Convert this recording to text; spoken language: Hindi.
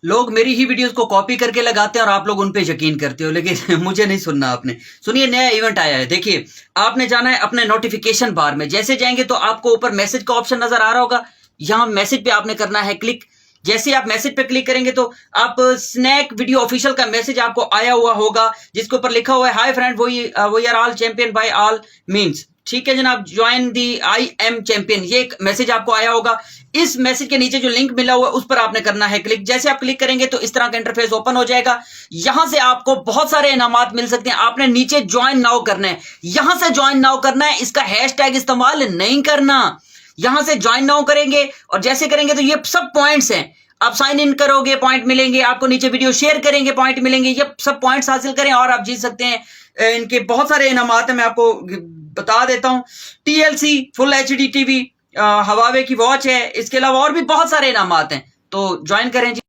लोग मेरी ही वीडियोस को कॉपी करके लगाते हैं और आप लोग उन पे यकीन करते हो, लेकिन मुझे नहीं सुनना आपने। सुनिए, नया इवेंट आया है। देखिए, आपने जाना है अपने नोटिफिकेशन बार में। जैसे जाएंगे तो आपको ऊपर मैसेज का ऑप्शन नजर आ रहा होगा। यहाँ मैसेज पे आपने करना है क्लिक। जैसे ही आप मैसेज पे क्लिक करेंगे तो आप स्नैक वीडियो ऑफिशियल का मैसेज आपको आया हुआ होगा, जिसके ऊपर लिखा हुआ है hi friend we are all champion by all means. ठीक है जनाब, join the I am champion, ये एक मैसेज आपको आया होगा। इस मैसेज के नीचे जो लिंक मिला हुआ है उस पर आपने करना है क्लिक। जैसे आप क्लिक करेंगे तो इस तरह का इंटरफेस ओपन हो जाएगा। यहां से आपको बहुत सारे इनामात मिल सकते हैं। आपने नीचे ज्वाइन नाउ करना है, यहां से ज्वाइन नाउ करना है, इसका हैशटैग इस्तेमाल नहीं करना। यहां से ज्वाइन नाउ करेंगे और जैसे करेंगे तो ये सब पॉइंट्स हैं। आप साइन इन करोगे, पॉइंट मिलेंगे आपको, नीचे वीडियो शेयर करेंगे, पॉइंट मिलेंगे। ये सब पॉइंट्स हासिल करें और आप जीत सकते हैं। इनके बहुत सारे इनामात हैं, मैं आपको बता देता हूं। TLC full HD TV, Huawei की वॉच है, इसके अलावा और भी बहुत सारे इनामात हैं। तो ज्वाइन करें जी।